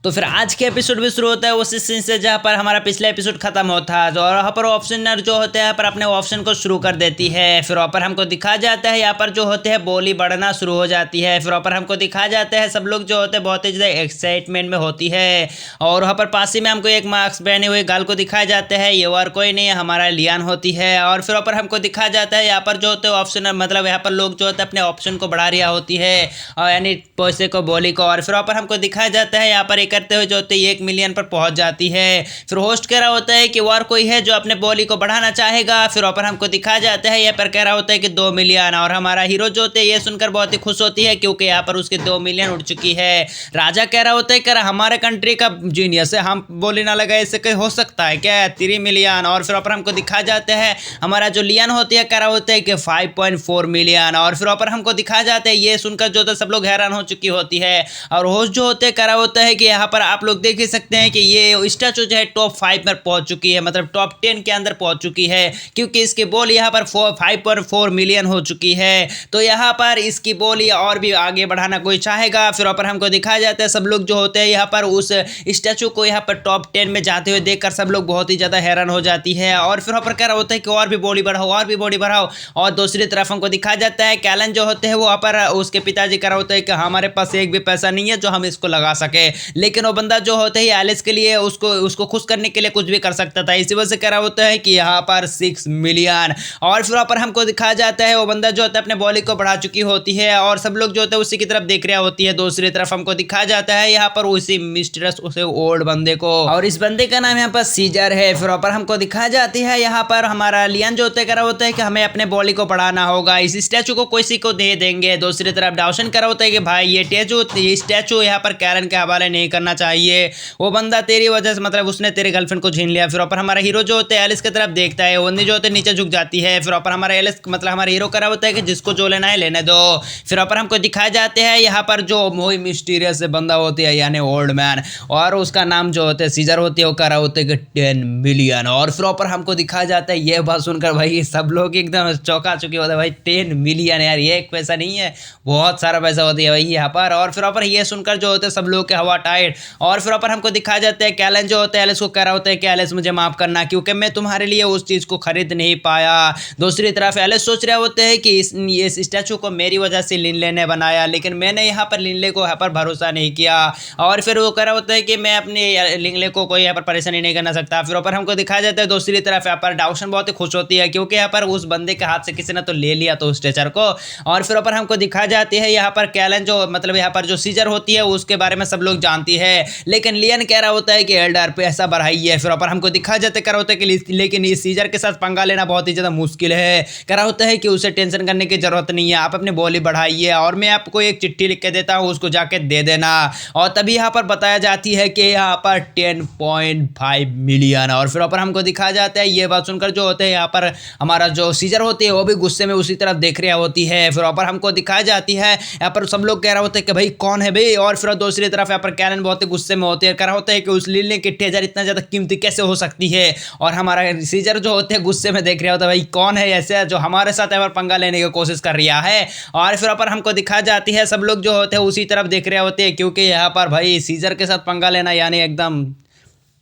तो फिर आज के एपिसोड भी शुरू होता है उसी सीन से जहाँ पर हमारा पिछला एपिसोड खत्म होता है। और यहाँ पर ऑप्शनर जो होते हैं पर अपने ऑप्शन को शुरू कर देती है। फिर वहाँ पर हमको दिखा जाता है यहाँ पर जो होते हैं बोली बढ़ना शुरू हो जाती है। फिर वहाँ पर हमको दिखा जाता है सब लोग जो होते हैं बहुत ही ज़्यादा एक्साइटमेंट में होती है। और वहाँ पर पास ही में हमको एक मास्क पहने हुए गर्ल को दिखाया जाता है। ये और कोई नहीं हमारा लियान होती है। और फिर वहाँ पर हमको दिखा जाता है यहाँ पर जो होते हैं ऑप्शनर मतलब यहाँ पर लोग जो होते हैं अपने ऑप्शन को बढ़ा रहा होती है और यानी पैसे को बोली को। और फिर वहाँ पर हमको दिखाया जाता है यहाँ पर एक करते हुए जो होते हैं 1 मिलियन पर पहुंच जाती है। फिर होस्ट कह रहा होता है कि और कोई है जो अपने बोली को बढ़ाना चाहेगा। फिर वहाँ पर हमको दिखाया जाता है यहाँ पर कह रहा होता है कि 2 मिलियन। और हमारा हीरो जो होते हैं ये सुनकर बहुत ही खुश होती है क्योंकि यहाँ पर उसके 2 मिलियन उठ चुकी है। राजा कह रहा होता है कि हमारे कंट्री का जीनियस है, हम बोली ना लगा ऐसे कहीं हो सकता है क्या 3 मिलियन। और फिर वहाँ पर हमको दिखाया जाता है हमारा जो लियन होती है कह रहा होता है कि 5.4 मिलियन। और फिर वहाँ पर हमको दिखाया जाता है ये सुनकर जो होता है सब लोग हैरान हो चुकी होती है। और होस्ट जो होते हैं कह रहा होता है कि यहाँ पर आप लोग देख ही सकते हैं कि ये स्टैचू जो है टॉप 5 पर पहुंच चुकी है, मतलब टॉप 10 के अंदर पहुंच चुकी है क्योंकि इसकी बोली यहाँ पर 5.4 मिलियन हो चुकी है। तो यहाँ पर इसकी बोली और भी आगे बढ़ाना कोई चाहेगा। फिर वहाँ पर हमको दिखाया जाता है सब लोग जो होते हैं यहाँ पर उस स्टैचू को यहाँ पर टॉप 10 में जाते हुए देखकर सब लोग बहुत ही ज़्यादा हैरान हो जाती है। और फिर वहाँ पर कह रहा होता है कि और भी बॉडी बढ़ाओ और भी बॉडी बढ़ाओ। और दूसरी तरफ हमको दिखाया जाता है कैलन जो होते हैं वो वहाँ पर उसके पिताजी कह रहा होता है कि हमारे पास एक भी पैसा नहीं है जो हम इसको लगा सके। लेकिन वो बंदा जो होता है एलिस के लिए उसको खुश करने के लिए कुछ भी कर सकता था, इसी वजह से कह रहा होता है कि यहाँ पर 6 मिलियन। और फिर वहाँ पर हमको दिखाया जाता है वो बंदा जो होता है अपने बॉली को बढ़ा चुकी होती है और सब लोग जो होते हैं उसी की तरफ देख रहा होती है। दूसरी तरफ हमको दिखाया जाता है यहाँ पर उसी मिस्ट्रेस उसे ओल्ड बंदे को, और इस बंदे का नाम यहाँ पर सीजर है। फिर वहाँ पर हमको दिखाया जाती है यहाँ पर हमारा लियन जो होता है कह रहा होता है कि हमें अपने बॉली को बढ़ाना होगा, इस स्टैचू को किसी को दे देंगे। दूसरी तरफ डाउशन कर रहा होता है कि भाई ये स्टैचू यहाँ पर कैरन के हवाले नहीं करना चाहिए, वो बंदा तेरी वजह से मतलब उसने तेरे गर्लफ्रेंड को छीन लिया। फिर ऊपर हमारा हीरो जो होता है एलिस की तरफ देखता है, वो जो होते नीचे झुक जाती है। फिर ऊपर हमारा एलिस मतलब हमारा हीरो करा होता है कि जिसको जो लेना है लेने दो। फिर ऊपर हमको दिखाए जाते हैं यहाँ पर जो वही मिस्टीरियस बंदा होती है यानी ओल्ड मैन, और उसका नाम जो होता है सीजर होती है, वो करा होते है कि 10 मिलियन। और फिर ऊपर हमको दिखाया जाता है ये बात सुनकर भाई सब लोग एकदम चौंका चुके होते हैं, भाई 10 मिलियन यार ये एक पैसा नहीं है, बहुत सारा पैसा होता है भाई यहाँ पर। और फिर ऊपर ये सुनकर जो होते हैं सब लोग के हवा टाइट। और फिर ऊपर हमको दिखाया जाता है कैलन जो होता है एलिस को कह रहा होता है कि एलिस मुझे माफ करना क्योंकि मैं तुम्हारे लिए उस चीज़ को खरीद नहीं पाया। दूसरी तरफ एलिस सोच रहे होते हैं कि इस स्टैचू को मेरी वजह से लिनले ने बनाया, लेकिन मैंने यहाँ पर लिनले को यहाँ पर भरोसा नहीं किया। और फिर वो कह रहा होता है कि मैं अपने लिनले को कोई यहाँ पर परेशानी नहीं करना सकता। फिर ऊपर हमको दिखाया जाता है दूसरी तरफ यहाँ पर डाउशन बहुत ही खुश होती है क्योंकि यहाँ पर उस बंदे के हाथ से किसी ने तो ले लिया तो स्ट्रेचर को। और फिर ऊपर हमको दिखाया जाती है यहाँ पर कैलन जो मतलब यहाँ पर जो सीजर होती है उसके बारे में सब लोग जानती है, लेकिन लियन कह रहा होता है कि एल्डर पैसा बढ़ाइए। फिर ऊपर हमको दिखाया जाता है कह रहा होता है कि लेकिन इस सीजर के साथ पंगा लेना बहुत ही ज़्यादा मुश्किल है। कह रहा होता है कि उसे टेंशन करने की जरूरत नहीं है, आप अपनी बोली बढ़ाइए और मैं आपको एक चिट्ठी लिख के देता हूँ, उसको जाके दे देना। और तभी यहाँ पर बताया जाती है कि यहाँ पर 10.5 मिलियन। और फिर ऊपर हमको दिखाया जाता है ये बात सुनकर जो होते हैं यहाँ पर हमारा जो सीजर होती है वो भी गुस्से में उसी तरफ देख रहा होती है। फिर ऊपर हमको दिखाया जाती है यहाँ पर सब लोग कह रहा होता है कि भाई कौन है भाई। और फिर दूसरी तरफ यहाँ पर कैरन बहुत ही गुस्से में होती है, कह रहा होता है कि उस लिनले की 8000 इतना ज़्यादा कीमती कैसे हो सकती है। और हमारा सीजर जो होते हैं गुस्से में देख रहा होता है भाई कौन है ऐसे जो हमारे साथ यहाँ पर पंगा लेने की कोशिश कर रहा है। और फिर ऊपर हमको दिखाया जाती है सब लोग जो होते हैं उसी तरफ देख रहे होते हैं क्योंकि यहाँ पर भाई सीजर के साथ पंगा लेना यानी एकदम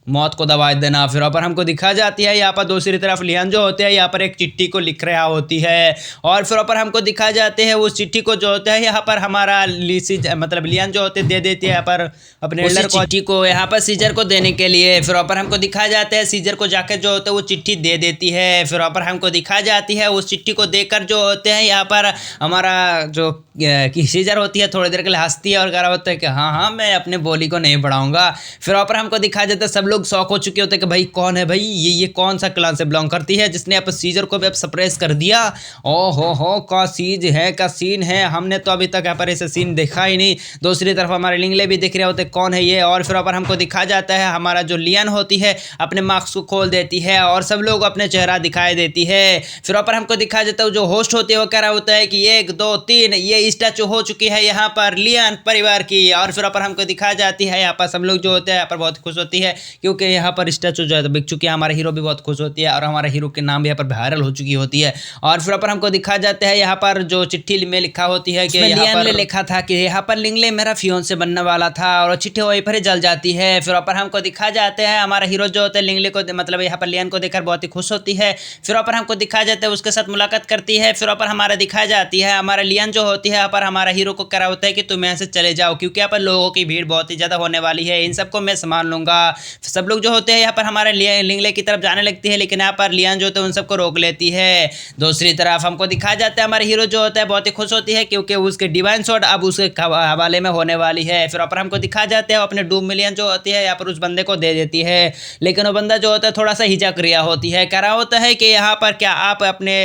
मौत को दबा देना। फिर ऊपर हमको दिखा जाती है यहाँ पर दूसरी तरफ लियन जो होते हैं यहाँ पर एक चिट्ठी को लिख रहा होती है। और फिर ऊपर हमको दिखा जाते हैं उस चिट्ठी को जो होता है यहाँ पर हमारा मतलब लियन जो होते दे देती है यहाँ पर अपने एल्डर को चिट्ठी को यहाँ पर सीजर को देने के लिए। फिर ऊपर हमको दिखाया जाता है सीजर को जाकर जो होता है वो चिट्ठी दे देती है। फिर ऊपर हमको दिखाया जाती है उस चिट्ठी को देकर जो होते हैं यहाँ पर हमारा जो सीजर होती है थोड़ी देर के लिए हंसती है और कह रहा होता है कि हाँ मैं अपने बोली को नहीं बढ़ाऊंगा। फिर ऊपर हमको दिखाया जाता है सब लोग शौक हो चुके होते हैं कि भाई कौन है भाई ये कौन सा क्लान से बिलोंग करती है जिसने अब सीजर को भी अब सरप्राइज कर दिया। ओ हो का सीज है का सीन है, हमने तो अभी तक यहाँ पर ऐसे सीन देखा ही नहीं। दूसरी तरफ हमारे लिंगले भी दिख रहे होते कौन है ये। और फिर ऊपर हमको दिखा जाता है हमारा जो लियन होती है अपने मास्क को खोल देती है और सब लोग अपने चेहरा दिखाई देती है। फिर ऊपर हमको दिखा जाता है जो होस्ट होती है वो कह रहा होता है कि 1 2 3 ये स्टैचू हो चुकी है यहाँ पर लियन परिवार की। और फिर ऊपर हमको दिखा जाती है यहाँ पर सब लोग जो होते हैं यहाँ पर बहुत खुश होती है क्योंकि यहाँ पर स्टैचू जो है बिक चुकी है। हमारा हीरो भी बहुत खुश होती है और हमारा हीरो के नाम भी यहाँ पर वायरल हो चुकी होती है। और फिर पर हमको दिखा जाता है यहाँ पर जो चिट्ठी में लिखा होती है कि यहाँ पर लिखा था कि यहाँ पर लिंगले मेरा फियोंसे बनने वाला था और चिट्ठी वहीं पर ही जल जाती है। फिर पर हमको दिखा जाते हैं हमारा हीरो जो होता है लिंगले को मतलब यहाँ पर लियान को देखकर बहुत ही खुश होती है। फिर पर हमको दिखाया जाता है उसके साथ मुलाकात करती है। फिर पर हमारा दिखाया जाती है हमारा लियान जो होती है यहाँ पर हमारा हीरो को करा होता है कि तुम यहाँ से चले जाओ, क्योंकि यहाँ पर लोगों की भीड़ बहुत ही ज़्यादा होने वाली है, इन सबको मैं संभाल लूंगा। सब लोग जो होते हैं यहाँ पर हमारे लिंगले की तरफ जाने लगती है, लेकिन यहाँ पर लियान जो होता है उन सबको रोक लेती है। दूसरी तरफ हमको दिखाया जाता है हमारे हीरो जो होता है बहुत ही खुश होती है क्योंकि उसके डिवाइन शॉट अब उसके हवाले में होने वाली है। फिर पर हमको दिखाया जाता है अपने डूब मिलियन जो होती है यहाँ पर उस बंदे को दे देती है, लेकिन वो बंदा जो होता है थोड़ा सा हिचक रिया होती है, कह रहा होता है कि यहाँ पर क्या आप अपने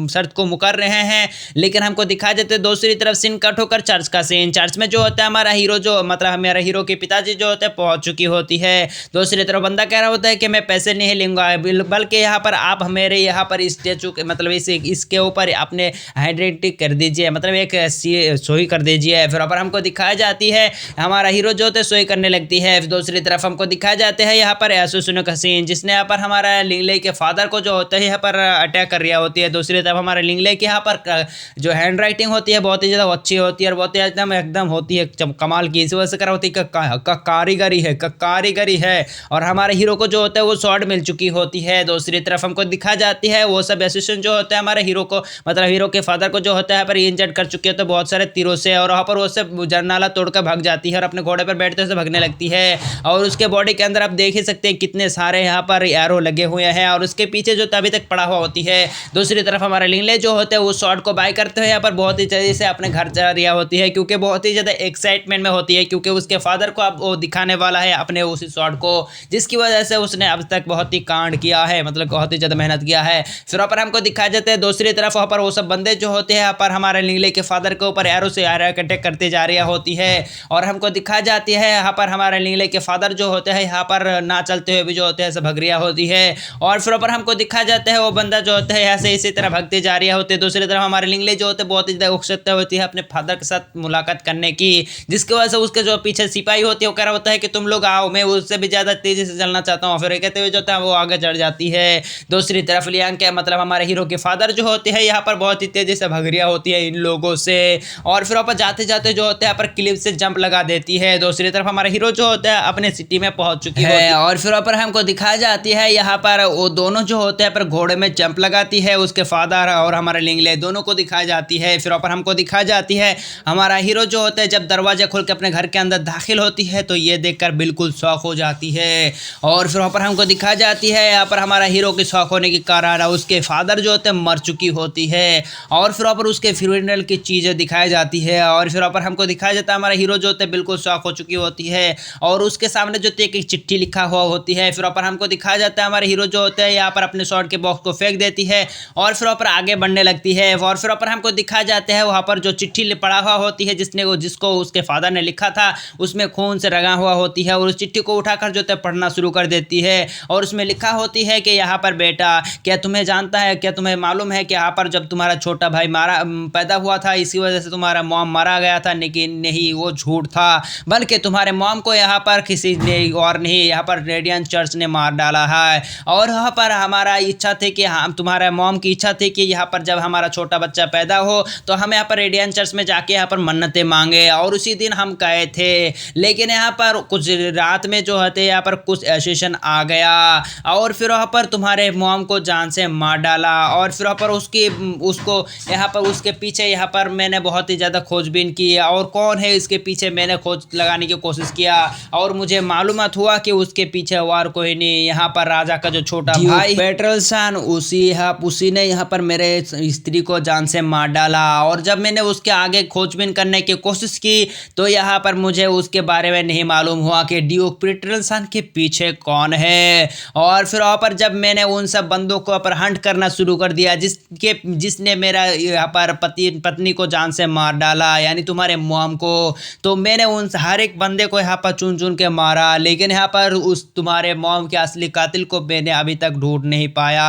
शर्त को मुकर रहे हैं। लेकिन हमको दिखा देते हैं दूसरी तरफ सीन कट होकर चर्च का सीन। चर्च में जो होता है हमारा हीरो जो मतलब हमारा हीरो के पिताजी जो होते हैं पहुंच चुकी होती है। दूसरी तरफ बंदा कह रहा होता है कि मैं पैसे नहीं लूंगा, बल्कि यहाँ पर आप मेरे यहाँ पर स्टैचू मतलब इसके ऊपर अपने हाइड्रेटिक कर दीजिए, मतलब एक सोई कर दीजिए। फिर पर हमको दिखाया जाती है हमारा हीरो जो होता है सोई करने लगती है। दूसरी तरफ हमको दिखाया जाते हैं यहाँ पर एसोसिनो का सीन, जिसने यहाँ पर हमारा लिंगले के फादर को जो होता है यहाँ पर अटैक कर रहा होती है। दूसरी तरफ हमारे लिंगले के यहाँ पर जो हैंड राइटिंग होती है बहुत ही ज़्यादा अच्छी होती है और बहुत ही एकदम होती है कमाल की, इस वजह से करा होती है कारीगरी है। और हमारे हीरो को जो होता है वो शॉट मिल चुकी होती है। दूसरी तरफ हमको दिखा जाती है वो सब एसोसिएशन जो होता है हमारे हीरो को मतलब हीरो के फादर को जो होता है यहाँ पर इंजर्ड कर चुके होते हैं बहुत सारे तीरों से, और वहाँ पर वो सब जरनाला तोड़कर भाग जाती है और अपने घोड़े पर बैठते हुए भागने लगती है। और उसके बॉडी के अंदर आप देख ही सकते हैं कितने सारे यहाँ पर एरो लगे हुए हैं और उसके पीछे जो अभी तक पड़ा हुआ होती है। दूसरी तरफ हमारे लिंगले जो होते हैं उस शॉट को बाय करते हुए यहाँ पर बहुत ही जल्दी से अपने घर जा रही होती है, क्योंकि बहुत ही ज़्यादा एक्साइटमेंट में होती है, क्योंकि उसके फादर को अब वो दिखाने वाला है अपने उसी शॉट को, जिसकी वजह से उसने अब तक बहुत ही कांड किया है, मतलब बहुत ही ज़्यादा मेहनत किया है। फिर वहाँ पर हमको दिखाया जाता है दूसरी तरफ वहाँ पर वो सब बंदे जो होते हैं यहाँ पर हमारे लिंगले के फादर के ऊपर एरो से अटैक करते जा रही होती है। और हमको दिखाया जाती है यहाँ पर हमारे लिंगले के फादर जो होते हैं यहाँ पर ना चलते हुए भी जो होते हैं सब भग रिया होती है। और फिर ऊपर हमको दिखाया जाता है वो बंदा जो होता है यहाँ से इसी तरह भगते जा रही होते हैं। दूसरी तरफ हमारे लिंगले जो होते हैं बहुत ही ज़्यादा उत्सुकता होती है अपने फादर के साथ मुलाकात करने की, जिसकी वजह से उसके जो पीछे सिपाही होती है वो कह रहा होता है कि तुम लोग आओ, मैं उससे भी ज़्यादा तेज़ी से चलना चाहता हूँ। फिर कहते हुए जो होता है वो आगे चढ़ जाती है। दूसरी तरफ लियांग के मतलब हमारे हीरो के फादर जो होते हैं यहाँ पर बहुत ही तेज़ी से भग रिया होती है इन लोगों से, और फिर ऊपर जाते जाते जो होते हैं यहाँ पर क्लिप से जंप लगा देती है। दूसरी तरफ हमारा हीरो जो होता है अपने सिटी में पहुंच चुकी है। और फिर ऊपर हमको दिखाया जाती है यहाँ पर वो दोनों जो होते हैं पर घोड़े में जंप लगाती है, उसके फादर और हमारे लिंगले दोनों को दिखाई जाती है। फिर ऊपर हमको दिखाई जाती है हमारा हीरो जो होता है जब दरवाजा खोल के अपने घर के अंदर दाखिल होती है तो ये देखकर बिल्कुल शौक हो जाती है। और फिर ऊपर हमको दिखाई जाती है यहाँ पर हमारा हीरो के शौक होने के कारण उसके फादर जो होते हैं मर चुकी होती है। और फिर ऊपर उसके फ्यूनरल की चीज़ें दिखाई जाती है। और फिर ऊपर हमको दिखाया जाता है हमारा हीरो जो होता है बिल्कुल शौक हो चुकी होती है और उसके सामने जो एक चिट्ठी लिखा हुआ होती है। फिर ऊपर हमको दिखाया जाता है हमारे हीरो जो होते हैं यहाँ पर अपने शॉट के बॉक्स को फेंक देती है और फिर ऊपर आगे बढ़ने लगती है। और फिर ऊपर हमको दिखाया जाता है वहाँ पर जो चिट्ठी पड़ा हुआ होती है जिसको उसके फादर ने लिखा था उसमें खून से रंगा हुआ होती है, और उस चिट्ठी को उठाकर जो है पढ़ना शुरू कर देती है। और उसमें लिखा होती है कि यहाँ पर बेटा क्या तुम्हें जानता है, क्या तुम्हें मालूम है कि यहाँ पर जब तुम्हारा छोटा भाई पैदा हुआ था इसी वजह से तुम्हारा मॉम मारा गया था, लेकिन नहीं वो झूठ था, बल्कि तुम्हारे मॉम को यहाँ पर किसी ने और नहीं यहाँ पर रेडियंट चर्च ने मार डाला है। और यहाँ पर हमारा इच्छा थी कि हम तुम्हारे मॉम की इच्छा थी कि यहाँ पर जब हमारा छोटा बच्चा पैदा हो तो हम यहाँ पर रेडियंट चर्च में जाके यहाँ पर मन्नतें मांगे, और उसी दिन हम गए थे। लेकिन यहाँ पर कुछ रात में जो होते यहाँ पर कुछ एसोसिएशन आ गया और फिर वहाँ पर तुम्हारे मॉम को जान से मार डाला। और फिर वहाँ पर उसको यहाँ पर उसके पीछे यहाँ पर मैंने बहुत ही ज़्यादा खोजबीन की और कौन है इसके पीछे मैंने खोज लगाने की कोशिश किया, और मुझे मालूमात हुआ कि उसके पीछे और कोई नहीं, यहाँ पर राजा का जो छोटा भाई पेट्रलसन उसी ने यहाँ पर मेरे स्त्री को जान से मार डाला। और जब मैंने उसके आगे खोजबीन करने की कोशिश की तो यहाँ पर मुझे उसके बारे में नहीं मालूम हुआ कि ड्यूक पेट्रलसन के पीछे कौन है। और फिर वहाँ पर जब मैंने उन सब बंदों को पर हंट करना शुरू कर दिया जिसने मेरा यहाँ पर पत्नी को जान से मार डाला, यानी तुम्हारे मॉम को, तो मैंने उन हर एक बंदे को यहाँ पर चुन चुन के मारा, लेकिन यहाँ पर उस तुम्हारे मॉम के असली कातिल को मैंने अभी तक ढूंढ नहीं पाया।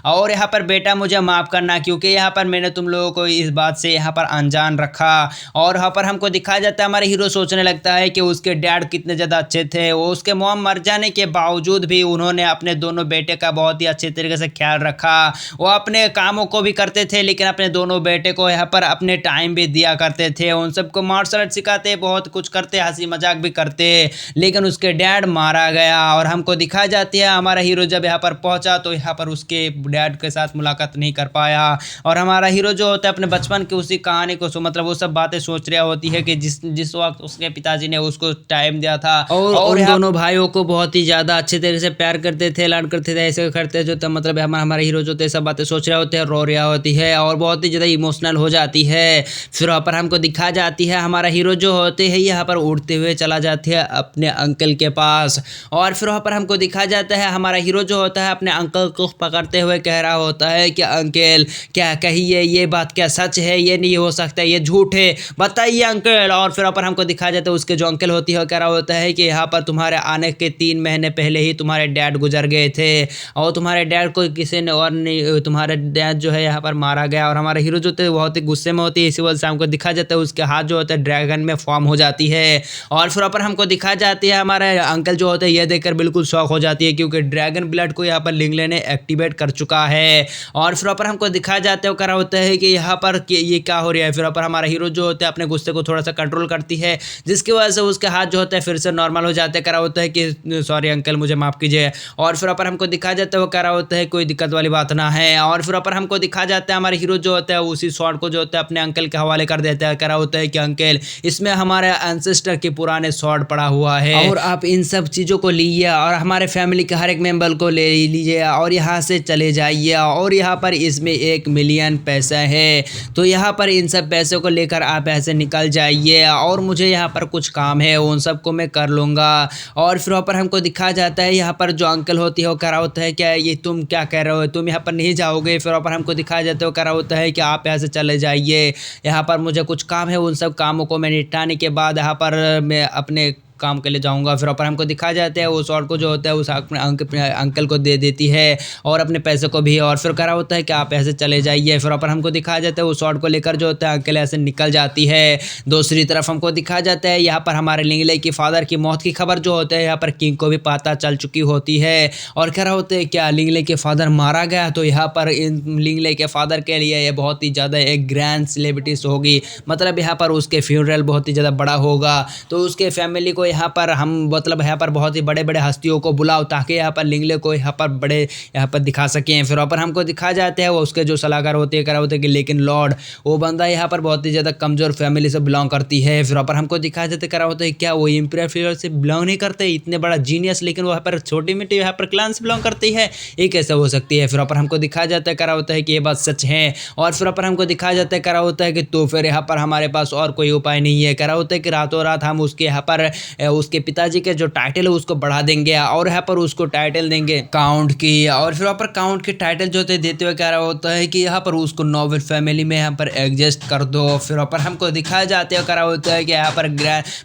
और यहाँ पर बेटा मुझे माफ़ करना, क्योंकि यहाँ पर मैंने तुम लोगों को इस बात से यहाँ पर अनजान रखा। और यहाँ पर हमको दिखाया जाता है हमारे हीरो सोचने लगता है कि उसके डैड कितने ज़्यादा अच्छे थे, वो उसके मॉम मर जाने के बावजूद भी उन्होंने अपने दोनों बेटे का बहुत ही अच्छे तरीके से ख्याल रखा। वो अपने कामों को भी करते थे, लेकिन अपने दोनों बेटे को यहाँ पर अपने टाइम भी दिया करते थे। उन सबको मार्शल आर्ट सिखाते, बहुत कुछ करते, हंसी मजाक भी करते। लेकिन उसके डैड मारा गया और हमको दिखाई जाती है हमारा हीरो जब यहाँ पर पहुंचा तो यहाँ पर उसके डैड के साथ मुलाकात नहीं कर पाया। और हमारा हीरो जो होता है अपने बचपन की उसी कहानी को मतलब वो सब बातें सोच रहा होती है कि जिस वक्त उसके पिताजी ने उसको टाइम दिया था और उन दोनों भाइयों को बहुत ही ज्यादा अच्छे तरीके से प्यार करते थे, लाड करते थे, ऐसे करते जो मतलब हमारा हीरो जो थे सब बातें सोच रहे होते हैं, रो रहा होती है और बहुत ही ज़्यादा इमोशनल हो जाती है। फिर वहाँ पर हमको दिखा जाती है हमारा हीरो जो होते हैं यहाँ पर उड़ते हुए चला जाती है अपने अंकल के पास। और फिर वहाँ पर हमको दिखा जाता है हमारा हीरो जो होता है अपने अंकल को पकड़ते हुए कह रहा होता है कि अंकल क्या कहिए, ये बात क्या सच है? ये नहीं हो सकता, ये झूठ है, बताइए अंकल। और फिर वहाँ पर हमको दिखा जाता है उसके जो अंकल होती है कह रहा होता है कि यहाँ पर तुम्हारे आने के 3 महीने पहले ही तुम्हारे डैड गुजर गए थे और तुम्हारे डैड को किसी ने और नहीं, तुम्हारे डैड जो है यहाँ पर मारा गया। और हमारे हीरो जो थे बहुत ही गुस्से में होती है, इसी वजह से हमको दिखा जाता है उसके हाथ जो होता है ड्रैगन में फॉर्म हो जाती है। और फिर ऊपर हमको दिखा जाती है हमारे अंकल जो होते हैं ये देखकर बिल्कुल शॉक हो जाती है क्योंकि ड्रैगन ब्लड को यहाँ पर लिंगले ने एक्टिवेट कर चुका है। और फिर ऊपर हमको दिखा जाता है करा होता है कि यहाँ पर ये क्या हो रहा है। फिर ऊपर हमारा हीरो जो होता है अपने गुस्से को थोड़ा सा कंट्रोल करती है जिसकी वजह से उसके हाथ जो होता है फिर से नॉर्मल हो जाते हैं। करा होता है कि सॉरी अंकल मुझे माफ़ कीजिए। और फिर ऊपर हमको दिखा जाता है वो करा होता है कोई दिक्कत वाली बात ना है। और फिर ऊपर हमको दिखा जाता है हमारे हीरो जो होता है उसी शॉट को जो होता है अपने अंकल के हवाले कर देता है। करा होता है कि अंकल इसमें हमारे एंसेस्टर के पुराने शॉट पड़ा हुआ है और आप इन सब चीज़ों को लीजिए और हमारे फैमिली के हर एक मेंबर को ले लीजिए और यहाँ से चले जाइए। और यहाँ पर इसमें 1 मिलियन पैसा है तो यहाँ पर इन सब पैसों को लेकर आप ऐसे निकल जाइए और मुझे यहाँ पर कुछ काम है उन सबको मैं कर लूँगा। और फिर वहाँ पर हमको दिखा जाता है यहाँ पर जो अंकल होती है वो करा होता है क्या ये तुम क्या कह रहे हो, तुम यहाँ पर नहीं जाओगे। फिर वहाँ पर हमको दिखाया जाता है वो करा होता है कि आप यहाँ से चले जाइए, यहाँ पर मुझे कुछ काम है, उन सब कामों को मैं निपटाने के बाद यहाँ पर मैं अपने काम के लिए जाऊंगा। फिर ऊपर हमको दिखा जाता है वो शॉट को जो होता है उस अंकल को दे देती है और अपने पैसे को भी। और फिर करा होता है कि आप ऐसे चले जाइए। फिर ऊपर हमको दिखाया जाता है वो शॉट को लेकर जो होता है अंकल ऐसे निकल जाती है। दूसरी तरफ हमको दिखाया जाता है यहाँ पर हमारे लिंगले की फादर की मौत की खबर जो होता है यहाँ पर किंग को भी पता चल चुकी होती है। और कह रहा होता है क्या लिंगले के फादर मारा गया तो यहाँ पर इन लिंगले के फादर के लिए ये बहुत ही ज़्यादा एक ग्रैंड सेलिब्रिटीज होगी, मतलब यहाँ पर उसके फ्यूनरल बहुत ही ज़्यादा बड़ा होगा तो उसके फैमिली को यहाँ पर हम मतलब यहाँ पर बहुत ही बड़े बड़े हस्तियों को बुलाओ ताकि यहाँ पर लिंगले को यहाँ पर बड़े यहाँ पर दिखा सकें। फिर ऊपर हमको दिखा जाते हैं वो उसके जो सलाहकार होते हैं करा होते हैं कि लेकिन लॉर्ड वो बंदा यहाँ पर बहुत ही ज़्यादा कमज़ोर फैमिली से बिलोंग करती है। फिर ऊपर हमको दिखा जाते करा होता है क्या वो इम्पीरियल फील्ड से बिलोंग नहीं करते, इतने बड़ा जीनियस, लेकिन वहाँ पर छोटी मिट्टी यहाँ पर क्लान से बिलोंग करती है, ये कैसे हो सकती है। फिर ऊपर हमको दिखा जाता है करा होता है कि ये बात सच है। और फिर ऊपर हमको दिखाया जाता है करा होता है कि तो फिर यहाँ पर हमारे पास और कोई उपाय नहीं है। करा होता है कि रातों रात हम उसके यहाँ पर उसके पिताजी के जो टाइटल है उसको बढ़ा देंगे और यहाँ पर उसको टाइटल देंगे काउंट की। और फिर वहाँ पर काउंट के टाइटल जो देते हुए कह रहा होता है कि यहाँ पर उसको नोबल फैमिली में यहाँ पर एडजस्ट कर दो। फिर वहाँ पर हमको दिखाया जाते हुए कह रहा होता है कि यहाँ पर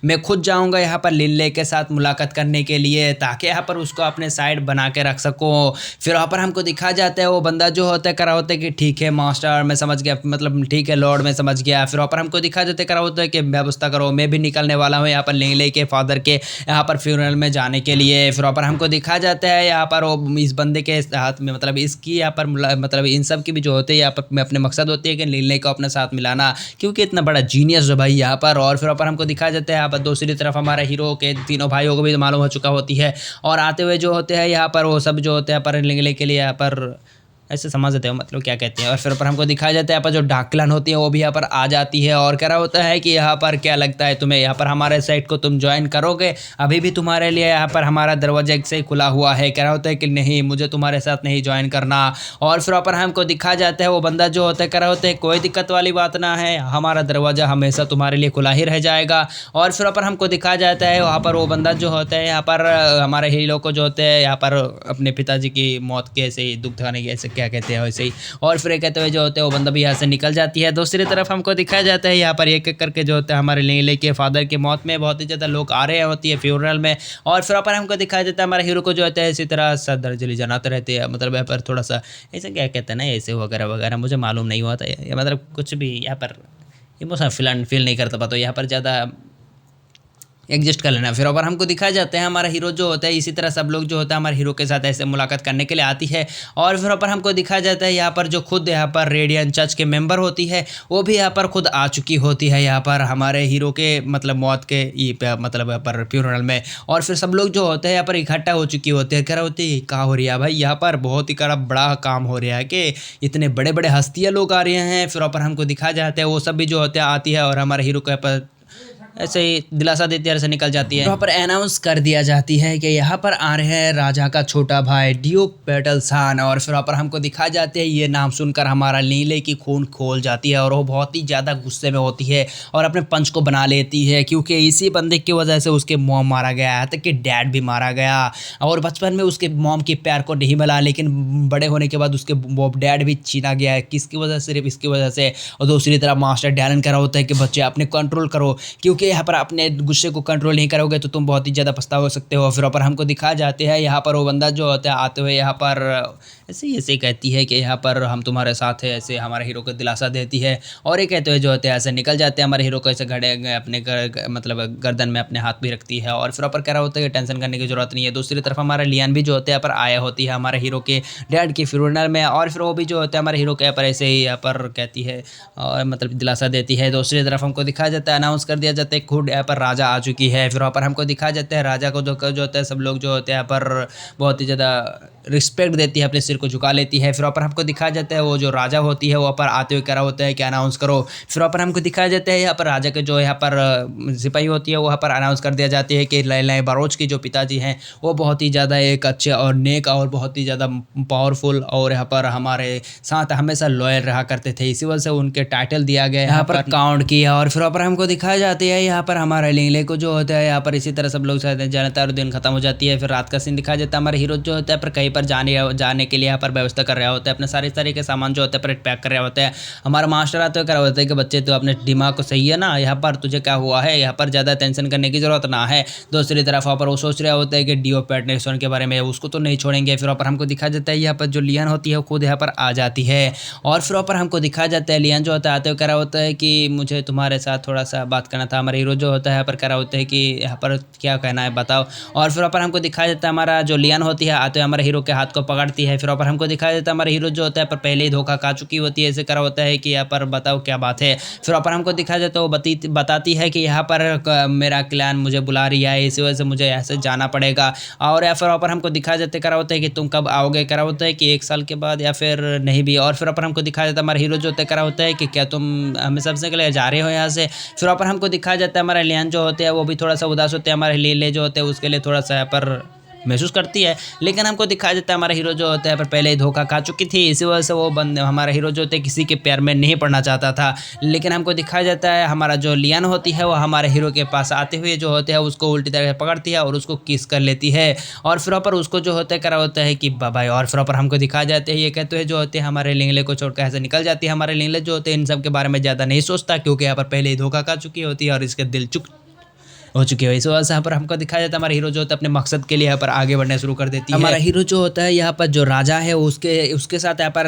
मैं खुद जाऊँगा यहाँ पर लिल्ले के साथ मुलाकात करने के लिए ताकि यहाँ पर उसको अपने साइड बना के रख सको। फिर वहाँ पर हमको दिखाया जाता है वो बंदा जो होता है कह रहा होता है कि ठीक है मास्टर मैं समझ गया, मतलब ठीक है लॉर्ड मैं समझ गया। फिर वहाँ पर हमको दिखाया जाता है कह रहा होता है कि व्यवस्था करो, मैं भी निकलने वाला हूँ यहाँ पर लिंगले के फादर के यहाँ पर फ्यूनरल में जाने के लिए। फिर वहाँ पर हमको दिखा जाता है यहाँ पर वो इस बंदे के हाथ में मतलब इसकी यहाँ पर मतलब इन सब की भी जो होते हैं यहाँ पर अपने मकसद होती है कि लिंगले को अपने साथ मिलाना क्योंकि इतना बड़ा जीनियस है भाई यहाँ पर। और फिर वहाँ पर हमको दिखाया जाता है यहाँ पर दूसरी तरफ हमारा हीरो के तीनों भाइयों को भी मालूम हो चुका होती है और आते हुए जो होते हैं यहाँ पर वो सब जो होते हैं पर लिंगले के लिए यहाँ पर ऐसे समझ देते हो मतलब क्या कहते हैं। और फिर ऊपर हमको दिखाया जाता है यहाँ पर जो डाकलान होती है वो भी यहाँ पर आ जाती है और कह रहा होता है कि यहाँ पर क्या लगता है तुम्हें यहाँ पर हमारे साइट को तुम ज्वाइन करोगे, अभी भी तुम्हारे लिए यहाँ पर हमारा दरवाजा एक से ही खुला हुआ है। कह रहा होता है कि नहीं मुझे तुम्हारे साथ नहीं ज्वाइन करना। और फिर ऊपर हमको दिखाया जाता है वो बंदा जो होता है कह रहा होता है कोई दिक्कत वाली बात ना है, हमारा दरवाज़ा हमेशा तुम्हारे लिए खुला ही रह जाएगा। और फिर ऊपर हमको दिखाया जाता है वहाँ पर वो बंदा जो होता है यहाँ पर हमारे हीरो को जो होते हैं यहाँ पर अपने पिताजी की मौत के ऐसे ही दुख दिखाने के ऐसे क्या कहते हैं वैसे ही। और फिर कहते हुए जो होते हैं वो बंदा भी यहाँ से निकल जाती है। दूसरी तरफ हमको दिखाया जाता है यहाँ पर एक एक करके जो होता है हमारे लिंगले के फादर की मौत में बहुत ही ज़्यादा लोग आ रहे होती है फ्यूनरल में। और फिर पर हमको दिखाया जाता है हमारे हीरो को जो होता है इसी तरह सदर जली जनाते रहते हैं, मतलब यहाँ पर थोड़ा सा ऐसे क्या कहते हैं ना ऐसे वगैरह वगैरह मुझे मालूम नहीं हुआ था, मतलब कुछ भी यहाँ पर इमोशनल फील नहीं करता। तो यहाँ पर ज़्यादा एडजस्ट कर लेना। फिर ऊपर हमको दिखाया जाता है हमारा हीरो जो होता है, इसी तरह सब लोग जो होता है हमारे हीरो के साथ ऐसे मुलाकात करने के लिए आती है। और फिर ऊपर हमको दिखाया जाता है यहाँ पर जो खुद यहाँ पर रेडियन चर्च के मेंबर होती है वो भी यहाँ पर खुद आ चुकी होती है यहाँ पर हमारे हीरो के मतलब मौत के मतलब यहाँ पर फ्यूनरल में। और फिर सब लोग जो होते हैं यहाँ पर इकट्ठा हो चुकी होते हैं, कह रहे होते हैं क्या हो रहा है भाई, यहाँ पर बहुत ही बड़ा काम हो रहा है कि इतने बड़े बड़े हस्तियाँ लोग आ रहे हैं। फिर ऊपर हमको दिखाया जाता है वो सब भी जो होते हैं आती है और हमारे हीरो के पर ऐसे ही दिलासा देती है, से निकल जाती है। वहाँ पर अनाउंस कर दिया जाती है कि यहाँ पर आ रहे हैं राजा का छोटा भाई डियो पेटल्सन। और फिर वहाँ पर हमको दिखा जाते हैं ये नाम सुनकर हमारा लीले की खून खोल जाती है और वो बहुत ही ज़्यादा गुस्से में होती है और अपने पंच को बना लेती है, क्योंकि इसी बंदे की वजह से उसके मॉम मारा गया, यहाँ तक कि डैड भी मारा गया। और बचपन में उसके मॉम के प्यार को नहीं मिला, लेकिन बड़े होने के बाद उसके डैड भी छीना गया है। किसकी वजह से? सिर्फ इसकी वजह से। और दूसरी तरफ मास्टर डैलन कह रहा होता है कि बच्चे अपने कंट्रोल करो, क्योंकि यहाँ पर अपने गुस्से को कंट्रोल नहीं करोगे तो तुम बहुत ही ज़्यादा पछतावा हो सकते हो। फिर ऊपर हमको दिखा जाते हैं यहाँ पर वो बंदा जो होता है आते हुए यहाँ पर ऐसे कहती है कि यहाँ पर हम तुम्हारे साथ है, ऐसे हमारे हीरो को दिलासा देती है। और ये कहते हुए जो होते हैं ऐसे निकल जाते हैं। हमारे हीरो को ऐसे घड़े अपने मतलब गर्दन में अपने हाथ भी रखती है और फिर ऊपर कह रहा होता है कि टेंशन करने की जरूरत नहीं है। दूसरी तरफ हमारा लियान भी जो होते हैं यहाँ पर आया होती है हमारे हीरो के डैड की फ्यूनरल में। और फिर वो भी जो होता है हमारे हीरो के यहाँ पर ऐसे ही यहाँ पर कहती है और मतलब दिलासा देती है। दूसरी तरफ हमको दिखाया जाता है, अनाउंस कर दिया जाता है खुद यहाँ पर राजा आ चुकी है। फिर वहाँ पर हमको दिखाया जाता है राजा को जो होता है सब लोग जो होते हैं यहाँ पर बहुत ही ज़्यादा रिस्पेक्ट देती है, अपने सिर को झुका लेती है। फिर वहाँ पर हमको दिखाया जाता है वो जो राजा होती है वो पर आते हुए करा होता है कि अनाउंस करो। फिर वहाँ पर हमको दिखाया जाता है यहाँ पर राजा के जो यहाँ पर सिपाही होती है वहाँ पर अनाउंस कर दिया जाती है कि लैला बारोच के जो पिताजी हैं वो बहुत ही ज़्यादा एक अच्छे और नेक और बहुत ही ज़्यादा पावरफुल और यहाँ पर हमारे साथ हमेशा लॉयल रहा करते थे, इसी वजह से उनके टाइटल दिया गया यहाँ पर काउंट किया। और फिर वहाँ पर हमको दिखाया जाता है यहाँ पर हमारे लिंगले को जो होता है यहाँ पर इसी तरह सब लोग जानता है, दिन खत्म हो जाती है। फिर रात का सीन दिखाया जाता है, हमारे हीरो जो होता है पर कहीं पर जाने के लिए यहाँ पर व्यवस्था कर रहा होता है, अपने सारे तरह के सामान जो होता है पर पैक कर रहा होता है। हमारा मास्टर आते हुए कह रहा होता है कि बच्चे तो अपने दिमाग को सही है ना, यहाँ पर तुझे क्या हुआ है, यहाँ पर ज़्यादा टेंशन करने की जरूरत ना है। दूसरी तरफ वहाँ पर वो सोच रहा होता है कि डियो पेटल्सन के बारे में, उसको तो नहीं छोड़ेंगे। फिर वहाँ पर हमको दिखा जाता है यहाँ पर जो लियान होती है वो खुद यहाँ पर आ जाती है। और फिर वहाँ पर हमको दिखाया जाता है लियान जो होता है आते हुए कह रहा होता है कि मुझे तुम्हारे साथ थोड़ा सा बात करना था। हमारे हीरो जो होता है यहाँ पर कह रहा होता है कि यहाँ पर क्या कहना है बताओ। और फिर वहाँ पर हमको दिखाया जाता है हमारा जो लियान होती है आते हुए हमारे हीरो के हाथ को पकड़ती है। फिर वहाँ पर हमको दिखाया जाता है हमारा हीरो जो होता है पर पहले ही धोखा खा चुकी होती है, ऐसे करा होता है कि यहाँ पर बताओ क्या बात है। फिर वहाँ पर हमको दिखाया जाता है वो बताती है कि यहाँ पर मेरा क्लैन मुझे बुला रही है, इसी वजह से मुझे ऐसे जाना पड़ेगा। और या फिर वहाँ पर हमको दिखाया जाता है करा होता है कि तुम कब आओगे, करा होता है कि 1 साल के बाद या फिर नहीं भी। और फिर वहाँ पर हमको दिखाया जाता है हमारा हीरो जो होता है करा होता है कि क्या तुम हमें सबसे पहले जा रहे हो यहाँ से। फिर वहाँ पर हमको दिखाया जाता है हमारा लियान जो होते हैं वो भी थोड़ा सा उदास होते हैं, हमारे लीले जो होते हैं उसके लिए थोड़ा सा यहाँ पर महसूस करती है। लेकिन हमको दिखाया जाता है हमारा हीरो जो होता है पर पहले ही धोखा खा चुकी थी, इसी वजह से वो हमारा हीरो जो होता है किसी के प्यार में नहीं पड़ना चाहता था। लेकिन हमको दिखाया जाता है हमारा जो लियान होती है वो हमारे हीरो के पास आते हुए जो होते हैं उसको उल्टी तरह से पकड़ती है और उसको किस कर लेती है। और फिर पर उसको जो होता है करा होता है कि बाय। और फिर पर हमको दिखाया जाते हैं ये कहते हैं जो होते हैं हमारे लिंगले को छोड़कर ऐसे निकल जाती है। हमारे लिंगले जो होते हैं इन सब के बारे में ज़्यादा नहीं सोचता, क्योंकि यहाँ पर पहले ही धोखा खा चुकी होती है और इसके दिल चुक हो चुकी है। इस वजह से यहाँ पर हमको दिखाया जाता है हमारा हीरो जो होता है अपने मकसद के लिए यहाँ पर आगे बढ़ना शुरू कर देती है। हमारा हीरो जो होता है यहाँ पर जो राजा है उसके साथ यहाँ पर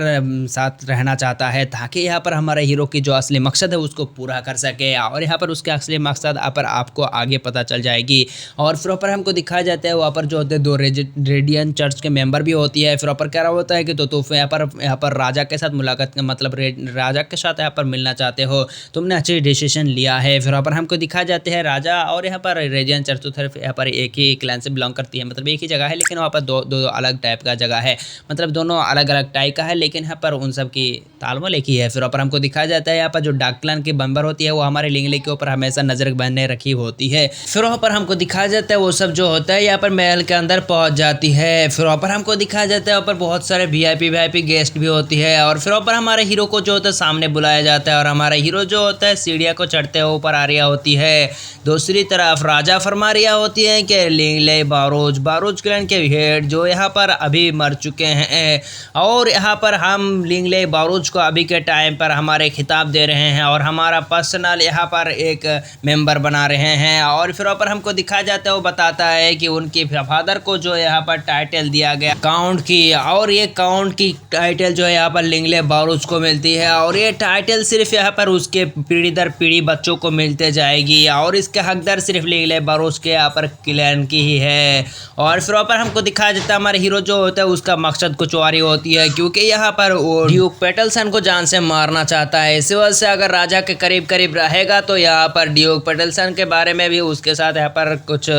साथ रहना चाहता है, ताकि यहाँ पर हमारे हीरो की जो असली मकसद है उसको पूरा कर सके। और यहाँ पर उसके असली मकसद यहाँ पर आपको आगे पता चल जाएगी। और फिर ऊपर हमको दिखाया जाता है वहाँ पर जो होते हैं 2 रेडियन चर्च के मेंबर भी होती है। फिर ऊपर क्या रहा होता है कि तो यहाँ पर राजा के साथ मुलाकात मतलब राजा के साथ यहाँ पर मिलना चाहते हो, तुमने अच्छी डिसीजन लिया है। फिर ऊपर हमको दिखाया जाते हैं राजा और यहाँ पर रेडियन चर्च तो सिर्फ यहाँ पर एक ही क्लैन से बिलोंग करती है, मतलब एक ही जगह है, लेकिन वहाँ पर दो अलग टाइप का जगह है, मतलब दोनों अलग अलग टाइप का है, लेकिन यहाँ पर उन सब की तालमेल एक ही है। फिर ऊपर हमको दिखाया जाता है यहाँ पर जो डार्क क्लैन की मेंबर होती है वो हमारे लिंगले के ऊपर हमेशा नजर बने रखी होती है। फिर वहाँ पर हमको दिखाया जाता है वो सब जो होता है यहाँ पर महल के अंदर पहुँच जाती है। फिर वहाँ पर हमको दिखाया जाता है वहाँ पर बहुत सारे वीआईपी गेस्ट भी होती है। और फिर वहाँ पर हमारे हीरो को जो होता है सामने बुलाया जाता है और हमारा हीरो जो होता है सीढ़ियाँ को चढ़ते हुए ऊपर आ रहा होती है। दूसरी तरफ राजा फरमा रिया होती है कि लिंगले बारोज क्लैन के हेड जो यहाँ पर अभी मर चुके हैं और यहाँ पर हम लिंगले बारोज को अभी के टाइम पर हमारे खिताब दे रहे हैं और हमारा पर्सनल यहाँ पर एक मेंबर बना रहे हैं। और फिर ऊपर हमको दिखाया जाता है वो बताता है कि उनके फादर को जो यहाँ पर टाइटल दिया गया काउंट की, और ये काउंट की टाइटल जो है यहाँ पर लिंगले बारोज को मिलती है और ये टाइटल सिर्फ यहाँ पर उसके पीढ़ी दर पीढ़ी बच्चों को मिलते जाएगी और इसके हकदार सिर्फ लिंगले बारूस के यहाँ पर क्लैन की ही है। और फिर ऊपर हमको दिखाया जाता है हमारा हीरो जो होता है उसका मकसद कुछ और ही होती है, क्योंकि यहाँ पर वो ड्यूक पेटलसन को जान से मारना चाहता है। इसी वजह से अगर राजा के करीब करीब रहेगा तो यहाँ पर ड्यूक पेटलसन के बारे में भी उसके साथ यहाँ पर कुछ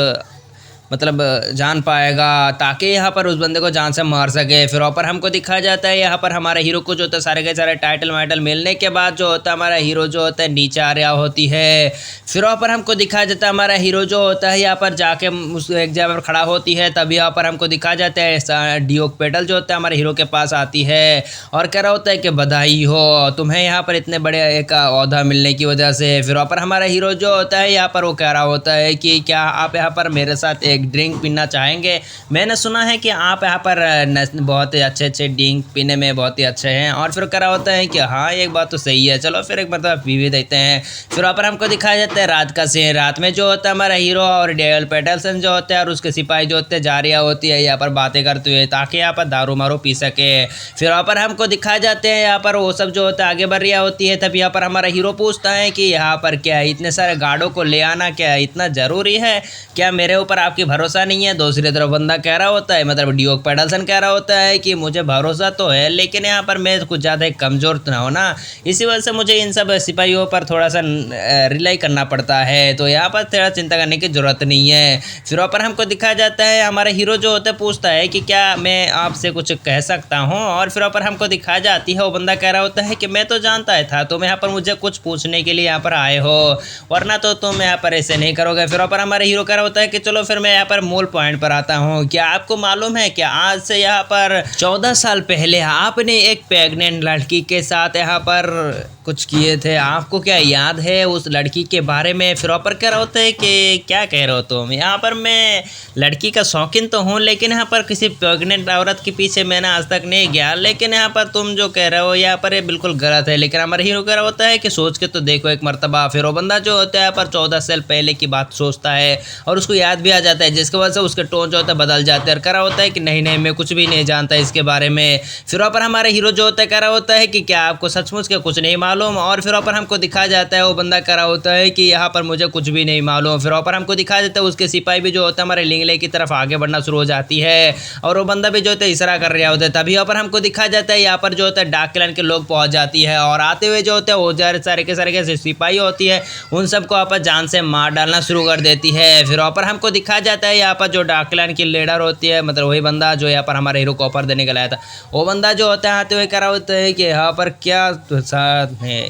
मतलब जान पाएगा, ताकि यहाँ पर उस बंदे को जान से मार सके। फिर ऊपर हमको दिखाया जाता है यहाँ पर हमारे हीरो को जो होता है सारे के सारे टाइटल वाइटल मिलने के बाद जो होता है हमारा हीरो जो होता है नीचे आ रहा होती है। फिर ऊपर हमको दिखाया जाता है हमारा हीरो जो होता है यहाँ पर जाके उस एक जगह पर खड़ा होती है, तब यहाँ पर हमको दिखाया जाता है ड्यूक पेटल जो होता है हमारे हीरो के पास आती है और कह रहा होता है कि बधाई हो तुम्हें यहाँ पर इतने बड़े एक ओहदा मिलने की वजह से। फिर ऊपर हमारा हीरो जो होता है यहाँ पर वो कह रहा होता है कि क्या आप यहाँ पर मेरे साथ एक ड्रिंक पीना चाहेंगे? मैंने सुना है कि आप यहाँ पर बहुत ही अच्छे ड्रिंक पीने में बहुत ही अच्छे हैं। और फिर करा होता है कि हाँ एक बात तो सही है, चलो फिर एक मतलब पी भी देते हैं। फिर वहाँ पर हमको दिखाया जाता है रात का सीन। रात में जो होता है हमारा हीरो और डेविल पेटलसन जो होता है और उसके सिपाही जो होते हैं जारिया होती है यहाँ पर बातें करते हुए, ताकि यहाँ पर दारू मारू पी सके। फिर वहाँ पर हमको दिखाया जाते हैं यहाँ पर वो सब जो होता है आगे बढ़ रहा होती है, तब यहाँ पर हमारा हीरो पूछता है कि यहाँ पर क्या इतने सारे गार्डों को ले आना क्या इतना ज़रूरी है? क्या मेरे ऊपर आपकी भरोसा नहीं है? दूसरी तरफ बंदा कह रहा होता है मतलब ड्यूक पेटलसन कह रहा होता है कि मुझे भरोसा तो है, लेकिन यहाँ पर मैं कुछ ज़्यादा कमज़ोर ना हो ना, इसी वजह से मुझे इन सब सिपाहियों पर थोड़ा सा रिलाई करना पड़ता है, तो यहाँ पर थोड़ा चिंता करने की ज़रूरत नहीं है। फिर वहाँ पर हमको दिखाया जाता है हमारा हीरो जो होता है पूछता है कि क्या मैं आपसे कुछ कह सकता हूँ? और फिर वहाँ पर हमको दिखाया जाती है वो बंदा कह रहा होता है कि मैं तो जानता ही था तुम यहाँ पर मुझे कुछ पूछने के लिए यहाँ पर आए हो, वरना तो तुम यहाँ पर ऐसे नहीं करोगे। फिर वहाँ पर हमारा हीरो कह रहा होता है कि चलो फिर मैं यहाँ पर मूल पॉइंट पर आता हूँ। क्या आपको मालूम है कि आज से यहाँ पर 14 साल पहले आपने एक प्रेग्नेंट लड़की के साथ यहाँ पर कुछ किए थे? आपको क्या याद है उस लड़की के बारे में? फिर ऊपर कह रहा होता है कि क्या कह रहे हो तुम? यहाँ पर मैं लड़की का शौकीन तो हूँ, लेकिन यहाँ पर किसी प्रेग्नेंट औरत के पीछे मैंने आज तक नहीं गया, लेकिन यहाँ पर तुम जो कह रहे हो यहाँ पर ये बिल्कुल गलत है। लेकिन हमारा हीरो कह रहा होता है कि सोच के तो देखो एक मरतबा। फिर वो बंदा जो होता है यहाँ पर 14 साल पहले की बात सोचता है और उसको याद भी आ जाता है, जिसकी वजह से उसके टोन जो होता है बदल जाते हैं और कह रहा होता है कि नहीं मैं कुछ भी नहीं जानता इसके बारे में। फिर वहाँ पर हमारा हीरो जो होता है कह रहा होता है कि क्या आपको सचमुच के कुछ नहीं मालूम? और फिर वहाँ पर हमको दिखाया जाता है वो बंदा कह रहा होता है कि यहाँ पर मुझे कुछ भी नहीं मालूम। फिर वहाँ पर हमको दिखाया जाता है उसके सिपाही भी जो होता है हमारे लिंगले की तरफ आगे बढ़ना शुरू हो जाती है और वो बंदा भी जो होता है इशारा कर रहा होता है। तभी यहाँ पर हमको दिखाया जाता है यहाँ पर जो होता है डाक क्लैन के लोग पहुँच जाती है और आते हुए जो होता है वो सारे के सिपाही होती है उन सबको यहाँ पर जान से मार डालना शुरू कर देती है। फिर वहाँ पर हमको दिखाया जाता है यहाँ पर जो डाक क्लैन की लीडर होती है मतलब वही बंदा जो यहाँ पर हमारे हीरो को ऑफर देने के लाया था, वो बंदा जो होता है आते हुए कह रहा होता है कि यहाँ पर क्या साथ है,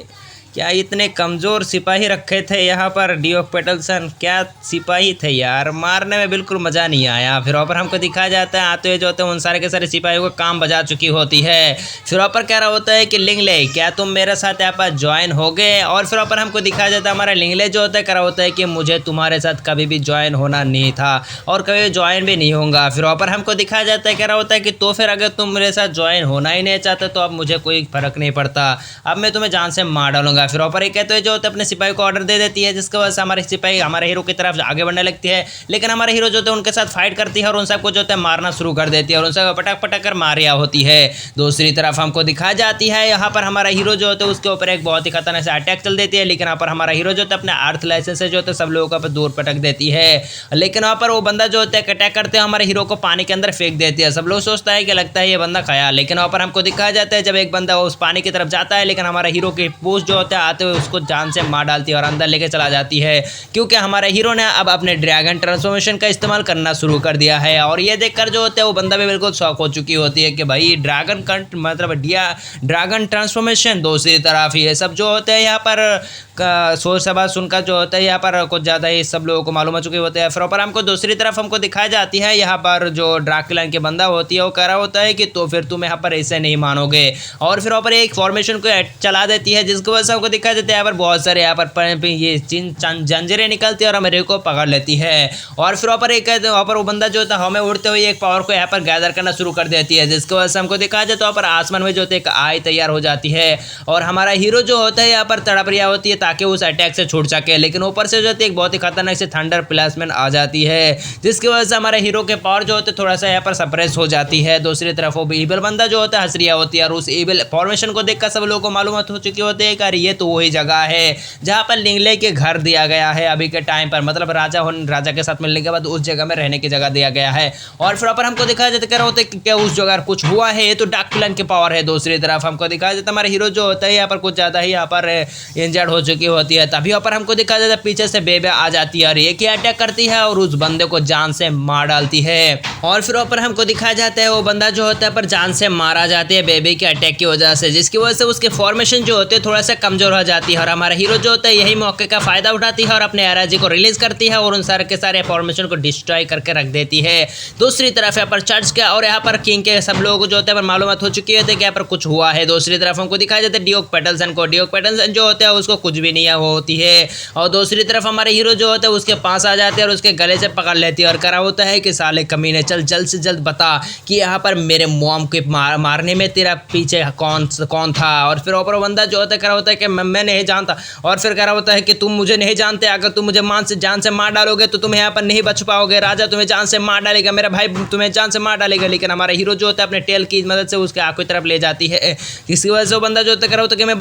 क्या इतने कमज़ोर सिपाही रखे थे यहाँ पर ड्यूक पेटलसन? क्या सिपाही थे यार, मारने में बिल्कुल मज़ा नहीं आया। फिर वहाँ पर हमको दिखाया जाता है आते हुए जो होते हैं उन सारे के सारे सिपाहियों को काम बजा चुकी होती है। फिर वहाँ पर कह रहा होता है कि लिंगले क्या तुम मेरे साथ यहाँ पर ज्वाइन हो गए? और फिर वहाँ पर हमको दिखाया जाता है हमारा लिंगले जो होता है कह रहा होता है कि मुझे तुम्हारे साथ कभी भी ज्वाइन होना नहीं था और कभी ज्वाइन भी नहीं होगा। फिर वहाँ पर हमको दिखाया जाता है कह रहा होता है कि तो फिर अगर तुम मेरे साथ ज्वाइन होना ही नहीं चाहते तो अब मुझे कोई फ़र्क नहीं पड़ता, अब मैं तुम्हें जान से मार डालूंगा। फिर ऊपर एक कहते हुए जो होता है अपने सिपाही को ऑर्डर दे देती है, जिसके वजह से हमारे सिपाही हमारे हीरो की तरफ आगे बढ़ने लगती है, लेकिन हमारे हीरो जो होता है उनके साथ फाइट करती है और उन सबको जो होता है मारना शुरू कर देती है और उन सब पटक पटक कर मार रहा होती है। दूसरी तरफ हमको दिखाई जाती है यहाँ पर हमारा हीरो जो होता है उसके ऊपर एक बहुत ही खतरनाक से अटैक चल देती है, लेकिन यहाँ पर हमारा हीरो जो होता है अपने अर्थ लाइसेंस से जो होता है सब लोगों को दूर पटक देती है। लेकिन वहाँ पर वो बंदा जो होता है अटैक करते हैं हमारे हीरो को पानी के अंदर फेंक देती है। सब लोग सोचता है कि लगता है ये बंदा खया, लेकिन वहाँ पर हमको दिखाया जाता है जब एक बंदा उस पानी की तरफ जाता है, लेकिन हमारा हीरो की पूछ जो होता है आते हुए उसको जान से मार डालती है और अंदर लेके चला जाती है, क्योंकि हमारे हीरो ने अब अपने ड्रैगन ट्रांसफॉर्मेशन का इस्तेमाल करना शुरू कर दिया है। और ये देखकर जो होता है वो बंदा भी बिल्कुल शौक हो चुकी होती है कि भाई ड्रैगन मतलब ड्रैगन ट्रांसफॉर्मेशन। दूसरी तरफ ये सब जो होते हैं यहाँ पर सोच सभा सुनकर जो होता है यहाँ पर कुछ ज़्यादा ही सब लोगों को मालूम हो चुके होते हैं। फिर ऊपर हमको दूसरी तरफ हमको दिखाई जाती है यहाँ पर जो ड्रैकुला की बंदा होती है वो कह रहा होता है कि तो फिर तुम यहाँ पर ऐसे नहीं मानोगे, और फिर ऊपर एक फॉर्मेशन को चला देती है, जिसकी वजह से हमको दिखाई देता है यहाँ पर बहुत सारे यहाँ पर ये जंजीरें निकलती है और हमारे को पकड़ लेती है। और फिर ऊपर एक वहाँ पर वो बंदा जो होता है हमें उड़ते हुए एक पावर को यहाँ पर गैदर करना शुरू कर देती है, जिसकी वजह से हमको दिखाया जाता है वहाँ पर आसमान में जो होता है एक आई तैयार हो जाती है और हमारा हीरो जो होता है यहाँ पर तड़प रहा होती है ताकि उस अटैक से छूट सके, लेकिन ऊपर से जो होती है एक बहुत ही खतरनाक से थंडर प्लेसमेंट आ जाती है, जिसकी वजह से हमारे हीरो के पावर जो होते हैं थोड़ा सा यहाँ पर सप्रेस हो जाती है। दूसरी तरफ वो ईविल बंदा जो होता है हंस रहा होती है और उस ईविल फॉर्मेशन को देखकर सब लोगों को मालूम हो चुकी होती है कि ये तो वही जगह है जहाँ पर लिंगले के घर दिया गया है अभी के टाइम पर, मतलब राजा के साथ मिलने के बाद उस जगह में रहने की जगह दिया गया है। और फिर पर हमको दिखाया जाता है कह रहा होता है कि क्या उस जगह कुछ हुआ है, ये तो डार्क क्लैन की पावर है। दूसरी तरफ हमको दिखाया जाता है हमारा हीरो जो होता है यहाँ पर कुछ ज़्यादा ही यहाँ पर इंजर्ड हो चुकी होती है। तभी यहाँ पर हमको दिखाया जाता है पीछे से बेबे आ जाती है और एक ही अटैक करती है और उस बंदे को जान से मार डालती है। और फिर ऊपर हमको दिखाया जाता है वो बंदा जो होता है पर जान से मारा जाती है बेबी के अटैक की वजह से, जिसकी वजह से उसके फॉर्मेशन जो होते हैं थोड़ा सा कमजोर हो जाती है। और हमारा हीरो जो होता है यही मौके का फायदा उठाती है और अपने एनर्जी को रिलीज करती है और उन सारे के सारे फॉर्मेशन को डिस्ट्रॉय करके रख देती है। दूसरी तरफ यहाँ पर चर्च के और यहाँ पर किंग के सब लोगों को जो होते हैं मालूमात हो चुकी होती है कि यहाँ पर कुछ हुआ है। दूसरी तरफ हमको दिखाया जाता है डियोक पेटल्सन को, डियोक पेटल्सन जो होता है उसको कुछ भी नहीं होती है। और दूसरी तरफ हमारे हीरो जो होता है उसके पास आ जाते हैं और उसके गले से पकड़ लेती है और करा होता है कि साले कमीने चल जल्द से जल्द बता कि यहाँ पर मेरे मॉम के मारने में तेरा पीछे कौन था। और फिर ऊपर बंदा जो होता है करा होता है कि मैं नहीं जानता। और फिर करा होता है कि तुम मुझे नहीं जानते, अगर तुम मुझे जान से मार डालोगे तो तुम यहाँ पर नहीं बच पाओगे, राजा तुम्हें जान से मार डालेगा, मेरा भाई तुम्हें जान से मार डालेगा। लेकिन हमारा हीरो जो होता है अपने टेल की मदद से उसके आंखों की तरफ ले जाती है, इसकी वजह से वो बंदा जो होता है करा होता है कि मैं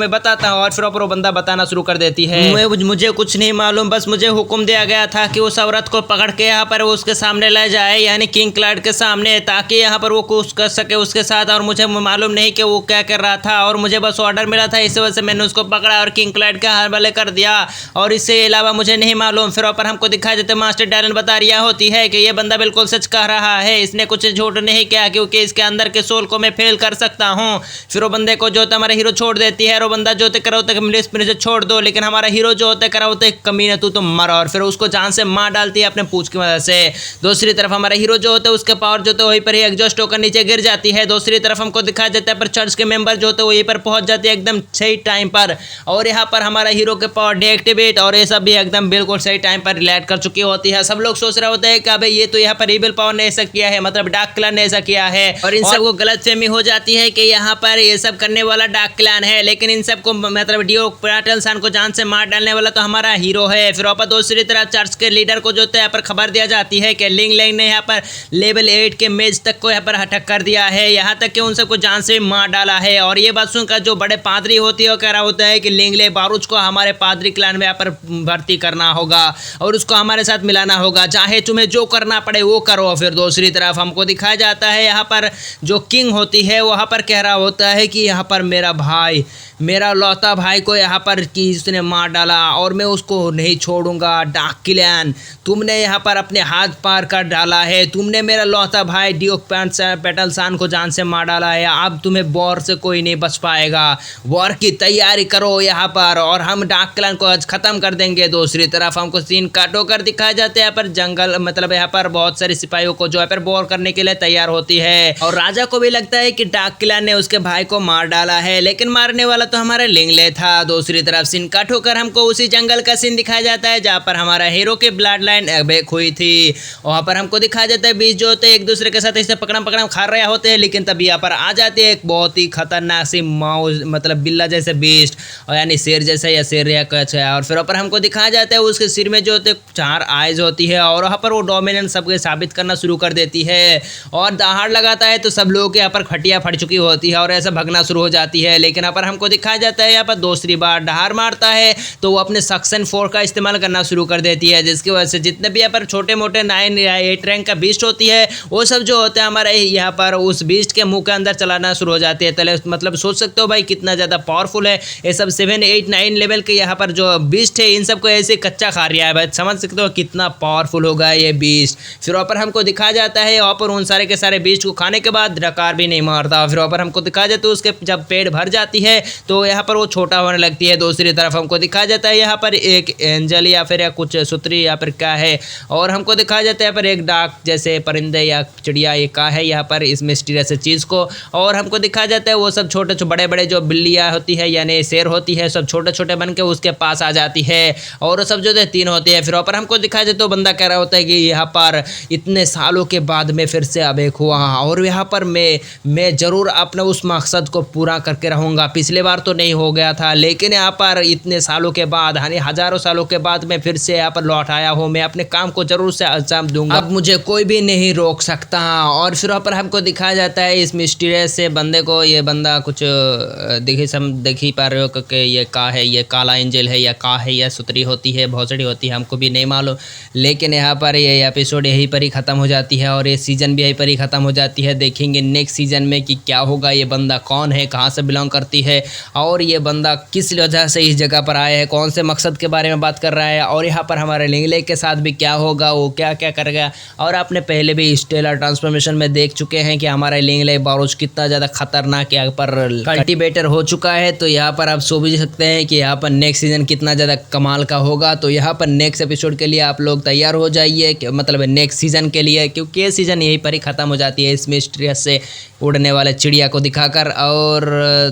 बताता हूँ और फिर ऊपर वो बंदा बताना शुरू कर देती है मुझे कुछ नहीं मालूम, बस मुझे हुक्म दिया गया था कि उस औरत को पकड़ के यहाँ पर उसके सामने ले जाए, यानी किंग क्लाइड के सामने, ताकि यहाँ पर वो कुछ कर सके उसके साथ। और मुझे मालूम नहीं कि वो क्या कर रहा था और मुझे बस ऑर्डर मिला था, इस वजह से मैंने उसको पकड़ा और किंग क्लाइड के हवाले कर दिया और इससे अलावा मुझे नहीं मालूम। फिर ऊपर हमको दिखाई देते मास्टर डैलन बता रही होती है कि ये बंदा बिल्कुल सच कह रहा है, इसने कुछ झूठ नहीं किया क्योंकि इसके अंदर के सोल को मैं फेल कर सकता हूँ। फिर वो बंदे को जो होता है हमारा हीरो छोड़ देती है और वो बंदा जो होता है करा होता है मुझे छोड़ दो, लेकिन हमारा हीरो जो होता है करा होता है कमीने तू तो मर, और फिर उसको जान से मार डालती है अपने पूंछ की मदद से। दूसरी तरफ हमारा हीरो जो होता है उसके पावर जो होता है वहीं पर ही एग्जॉस्ट होकर नीचे गिर जाती है। दूसरी तरफ हमको दिखाया जाता है पर चर्च के मेंबर जो होते हैं वहीं पर पहुंच जाते हैं एकदम सही टाइम पर, और यहाँ पर हमारा हीरो के पावर डीएक्टिवेट और ये सब भी एकदम बिल्कुल सही टाइम पर रिलेट कर चुकी होती है। सब लोग सोच रहे होते हैं कि अबे ये तो यहाँ पर इविल पावर ने ऐसा किया है, मतलब डार्क क्लैन ने ऐसा किया है, और इन सबको गलतफहमी हो जाती है कि यहाँ पर ये सब करने वाला डार्क क्लैन है, लेकिन इन सबको मतलब डियोक पेटल्सन को जान से मार डालने वाला तो हमारा हीरो है। फिर वापस दूसरी तरफ चर्च के लीडर को जो है यहाँ पर खबर दिया जाती है कि लिंगले ने यहाँ पर लेवल 8 के मेज तक को यहाँ पर हटक कर दिया है, यहाँ तक कि उन सबको जान से मार डाला है। और ये बात सुनकर जो बड़े पादरी होती है वो कह रहा होता है कि लिंगले बारूच को हमारे पादरी क्लैन में यहाँ पर भर्ती करना होगा और उसको हमारे साथ मिलाना होगा, चाहे तुम्हें जो करना पड़े वो करो। फिर दूसरी तरफ हमको दिखाया जाता है यहाँ पर जो किंग होती है वहाँ पर कह रहा होता है कि यहाँ पर मेरा भाई, मेरा लौता भाई को यहाँ पर किसने मार डाला और मैं उसको नहीं छोड़ूंगा। डार्क क्लैन तुमने यहाँ पर अपने हाथ पार कर डाला है, तुमने मेरा लौता भाई डियोक पेटल्सन को जान से मार डाला है, अब तुम्हें वॉर से कोई नहीं बच पाएगा, वॉर की तैयारी करो यहाँ पर और हम डार्क क्लैन को आज खत्म कर देंगे। दूसरी तरफ हमको सीन काटो कर दिखाया जाता है यहाँ पर जंगल, मतलब यहाँ पर बहुत सारे सिपाहियों को जो है पर वॉर करने के लिए तैयार होती है और राजा को भी लगता है कि डार्क क्लैन ने उसके भाई को मार डाला है, लेकिन मारने वाला तो हमारा लिंगले था। दूसरी तरफ सीन कट होकर हमको उसी जंगल का सीन दिखाया जाता है जहाँ पर हमारा हीरो की ब्लड लाइन ब्रेक हुई थी। वहाँ पर हमको दिखाया जाता है बीच जो होते हैं एक दूसरे के साथ इसे पकड़म खा रहे होते हैं, लेकिन तभी यहाँ पर आ जाती है एक बहुत ही खतरनाक सी माउस, मतलब बिल्ला जैसे बीस्ट, और यानी शेर जैसा या शेर या कुछ है। और फिर ऊपर हमको दिखाया जाता है उसके सिर में जो होते 4 आइज होती है और वहाँ पर वो डोमिनेंस सबके साबित करना शुरू कर देती है और दहाड़ लगाता है तो सब लोगों के यहाँ पर खटिया फट चुकी होती है और ऐसा भगना शुरू हो जाती है। लेकिन यहाँ पर हमको दिखाया जाता है यहाँ पर दूसरी बार दहाड़ मारता है तो वो अपने सक्शन 4 का इस्तेमाल करना शुरू कर देती है, जिसकी वजह से जितने भी यहाँ पर छोटे मोटे 9 या 8 रैंक का बीस्ट होती है वो सब जो होता है हमारे यहाँ पर उस बीस्ट के मुंह के अंदर चलाना शुरू हो जाती है। पहले मतलब सोच सकते हो भाई कितना ज़्यादा पावरफुल है ये सब 7, 8, 9 लेवल के यहाँ पर जो बीस्ट है इन सबको ऐसे कच्चा खा रहा है भाई, समझ सकते हो कितना पावरफुल होगा ये बीस्ट। फिर वहाँ पर हमको दिखाया जाता है वहाँ पर उन सारे के सारे बीस्ट को खाने के बाद ड्रकार भी नहीं मारता। फिर वहाँ पर हमको दिखाया जाता है उसके जब पेट भर जाती है तो यहाँ पर वो छोटा होने लगती है। दूसरी तरफ हमको दिखाया जाता है यहाँ पर एक एंजल या फिर या कुछ सुतरी या फिर क्या है, और हमको दिखाया जाता है यहाँ पर एक डाक जैसे परिंदे या चिड़िया ये का है यहाँ पर इस मिस्टीरियस चीज़ को, और हमको दिखाया जाता है वो सब छोटे बड़े बड़े जो बिल्लियाँ होती है यानी शेर होती है सब छोटे छोटे बन के उसके पास आ जाती है और वो सब जो है 3 होती है। फिर वहाँ पर हमको दिखाया जाता है तो बंदा कह रहा होता है कि यहाँ पर इतने सालों के बाद में फिर से अब एक हुआ और यहाँ पर मैं ज़रूर अपने उस मकसद को पूरा करके रहूँगा। पिछले बार बार तो नहीं हो गया था, लेकिन यहाँ पर इतने सालों के बाद यानी हज़ारों सालों के बाद मैं फिर से यहाँ पर लौट आया हूँ। मैं अपने काम को ज़रूर से अंजाम दूंगा, अब मुझे कोई भी नहीं रोक सकता। और फिर वहाँ पर हमको दिखाया जाता है इस मिस्टीरियस से बंदे को। ये बंदा कुछ देख ही पा रहे हो कि ये का है, ये काला एंजल है या का है, या सुतरी होती है, भौसड़ी होती है, हमको भी नहीं मालूम। लेकिन यहाँ पर ये एपिसोड यहीं पर ही ख़त्म हो जाती है और ये सीज़न भी यहीं पर ही ख़त्म हो जाती है। देखेंगे नेक्स्ट सीज़न में कि क्या होगा, ये बंदा कौन है, कहाँ से बिलोंग करती है और ये बंदा किस वजह से इस जगह पर आया है, कौन से मकसद के बारे में बात कर रहा है, और यहाँ पर हमारे लिंगले के साथ भी क्या होगा, वो क्या क्या करेगा। और आपने पहले भी स्टेलर ट्रांसफॉर्मेशन में देख चुके हैं कि हमारा लिंगले बारोज कितना ज़्यादा खतरनाक यहाँ पर कल्टीवेटर हो चुका है। तो यहाँ पर आप सोच भी सकते हैं कि यहाँ पर नेक्स्ट सीज़न कितना ज़्यादा कमाल का होगा। तो यहाँ पर नेक्स्ट एपिसोड के लिए आप लोग तैयार हो जाइए, मतलब नेक्स्ट सीज़न के लिए, क्योंकि ये सीज़न यहीं पर ही ख़त्म हो जाती है इस मिस्टीरियस से उड़ने वाले चिड़िया को दिखाकर। और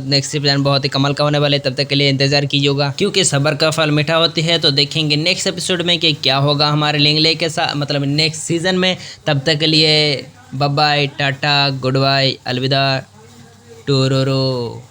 नेक्स्ट सीज़न बहुत ही कमाल का होने वाले, तब तक के लिए इंतज़ार कीजिएगा, क्योंकि सब्र का फल मीठा होती है। तो देखेंगे नेक्स्ट एपिसोड में कि क्या होगा हमारे लिंगले के साथ, मतलब नेक्स्ट सीज़न में। तब तक के लिए bye bye, tata, goodbye, अलविदा, टोरोरो।